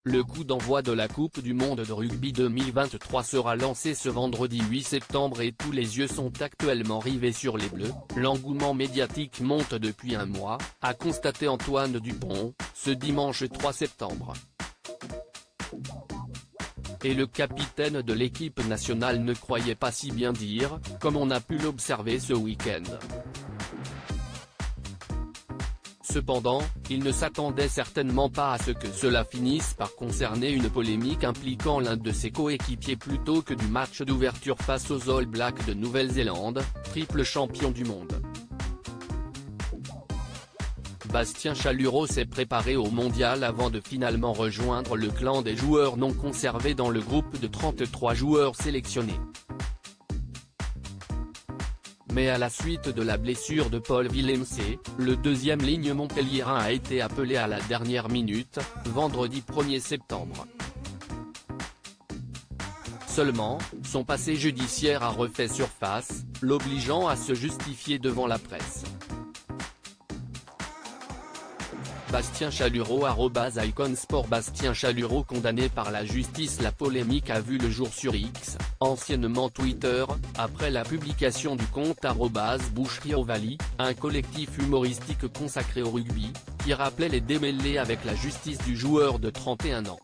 Le coup d'envoi de la Coupe du monde de rugby 2023 sera lancé ce vendredi 8 septembre et tous les yeux sont actuellement rivés sur les Bleus. L'engouement médiatique monte depuis un mois, a constaté Antoine Dupont, ce dimanche 3 septembre. Et le capitaine de l'équipe nationale ne croyait pas si bien dire, comme on a pu l'observer ce week-end. Cependant, il ne s'attendait certainement pas à ce que cela finisse par concerner une polémique impliquant l'un de ses coéquipiers plutôt que du match d'ouverture face aux All Blacks de Nouvelle-Zélande, triple champion du monde. Bastien Chalureau s'est préparé au mondial avant de finalement rejoindre le clan des joueurs non conservés dans le groupe de 33 joueurs sélectionnés. Mais à la suite de la blessure de Paul Willemse, le deuxième ligne montpelliérain a été appelé à la dernière minute, vendredi 1er septembre. Seulement, son passé judiciaire a refait surface, l'obligeant à se justifier devant la presse. Bastien Chalureau @iconsport Bastien Chalureau condamné par la justice. La polémique a vu le jour sur X, anciennement Twitter, après la publication du compte @boucherieovalie, un collectif humoristique consacré au rugby, qui rappelait les démêlés avec la justice du joueur de 31 ans.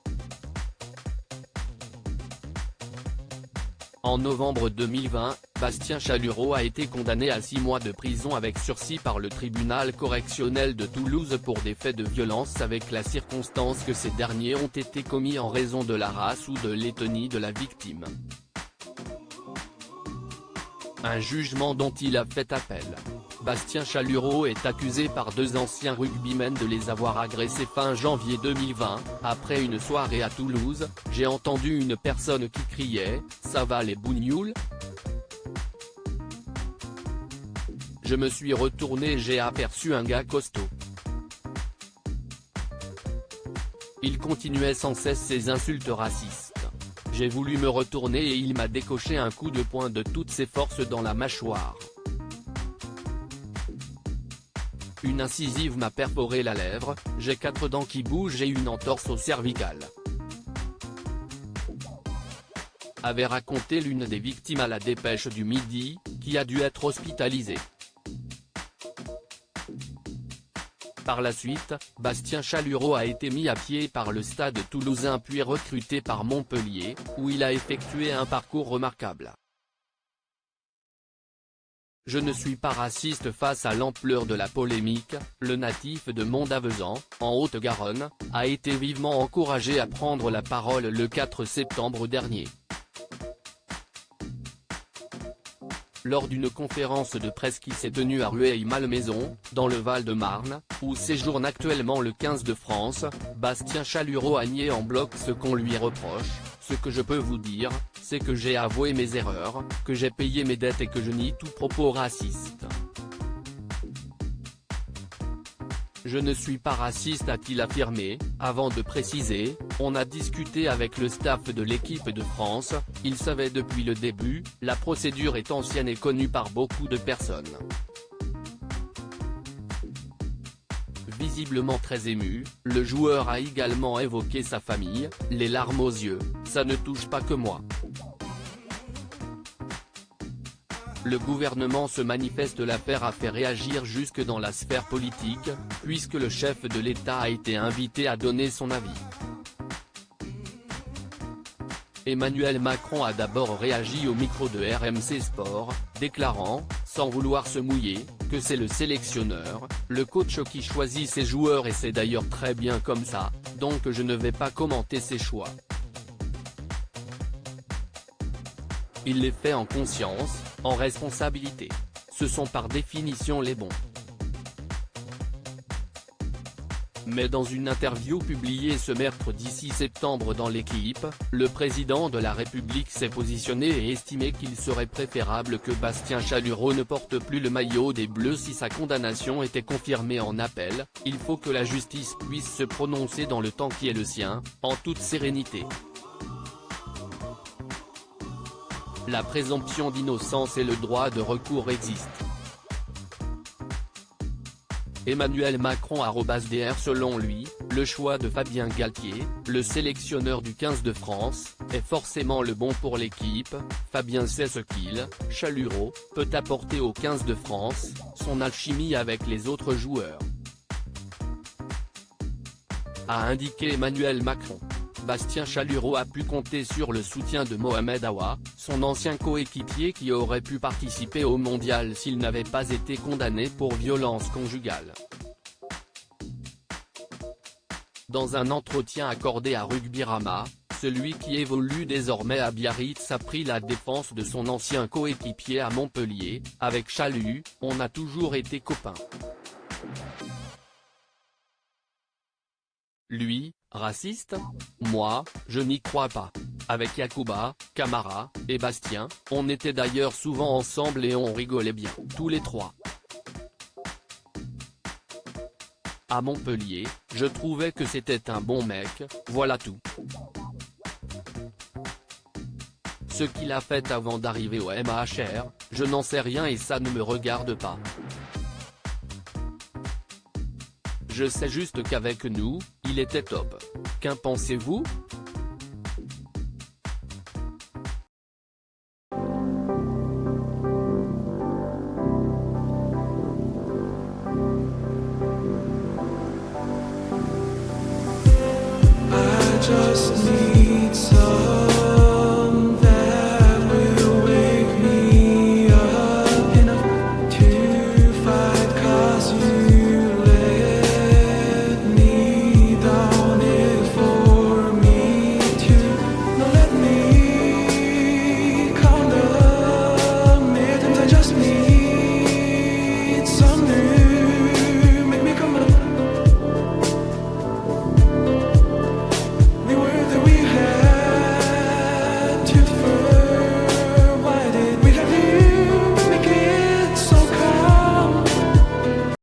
En novembre 2020, Bastien Chalureau a été condamné à 6 mois de prison avec sursis par le tribunal correctionnel de Toulouse pour des faits de violence avec la circonstance que ces derniers ont été commis en raison de la race ou de l'ethnie de la victime. Un jugement dont il a fait appel. Bastien Chalureau est accusé par 2 anciens rugbymen de les avoir agressés fin janvier 2020, après une soirée à Toulouse. J'ai entendu une personne qui criait « Ça va les bougnoules ?» Je me suis retourné et j'ai aperçu un gars costaud. Il continuait sans cesse ses insultes racistes. J'ai voulu me retourner et il m'a décoché un coup de poing de toutes ses forces dans la mâchoire. Une incisive m'a perforé la lèvre, j'ai 4 dents qui bougent et une entorse au cervical. Avait raconté l'une des victimes à la Dépêche du Midi, qui a dû être hospitalisée. Par la suite, Bastien Chalureau a été mis à pied par le Stade toulousain puis recruté par Montpellier, où il a effectué un parcours remarquable. Je ne suis pas raciste. Face à l'ampleur de la polémique, le natif de Mont-d'Avezan, en Haute-Garonne, a été vivement encouragé à prendre la parole le 4 septembre dernier. Lors d'une conférence de presse qui s'est tenue à Rueil-Malmaison, dans le Val-de-Marne, où séjourne actuellement le 15 de France, Bastien Chalureau a nié en bloc ce qu'on lui reproche. Ce que je peux vous dire, c'est que j'ai avoué mes erreurs, que j'ai payé mes dettes et que je nie tout propos raciste. Je ne suis pas raciste, a-t-il affirmé, avant de préciser, on a discuté avec le staff de l'équipe de France, ils savaient depuis le début, la procédure est ancienne et connue par beaucoup de personnes. Visiblement très ému, le joueur a également évoqué sa famille, les larmes aux yeux, ça ne touche pas que moi. Le gouvernement se manifeste. L'affaire a fait réagir jusque dans la sphère politique, puisque le chef de l'État a été invité à donner son avis. Emmanuel Macron a d'abord réagi au micro de RMC Sport, déclarant, sans vouloir se mouiller, que c'est le sélectionneur, le coach qui choisit ses joueurs et c'est d'ailleurs très bien comme ça, donc je ne vais pas commenter ses choix. Il les fait en conscience, en responsabilité. Ce sont par définition les bons. Mais dans une interview publiée ce mercredi 6 septembre dans l'Équipe, le président de la République s'est positionné et estimé qu'il serait préférable que Bastien Chalureau ne porte plus le maillot des Bleus si sa condamnation était confirmée en appel. Il faut que la justice puisse se prononcer dans le temps qui est le sien, en toute sérénité. La présomption d'innocence et le droit de recours existent. Emmanuel Macron @dr. Selon lui, le choix de Fabien Galtier, le sélectionneur du 15 de France, est forcément le bon pour l'équipe. Fabien sait ce qu'il, Chalureau, peut apporter au 15 de France, son alchimie avec les autres joueurs, a indiqué Emmanuel Macron. Bastien Chalureau a pu compter sur le soutien de Mohamed Awa, son ancien coéquipier qui aurait pu participer au mondial s'il n'avait pas été condamné pour violence conjugale. Dans un entretien accordé à Rugbyrama, celui qui évolue désormais à Biarritz a pris la défense de son ancien coéquipier à Montpellier. Avec Chalut, on a toujours été copains. Lui, raciste? Moi, je n'y crois pas. Avec Yacouba, Camara, et Bastien, on était d'ailleurs souvent ensemble et on rigolait bien, tous les trois. À Montpellier, je trouvais que c'était un bon mec, voilà tout. Ce qu'il a fait avant d'arriver au MHR, je n'en sais rien et ça ne me regarde pas. Je sais juste qu'avec nous, il était top. Qu'en pensez-vous ?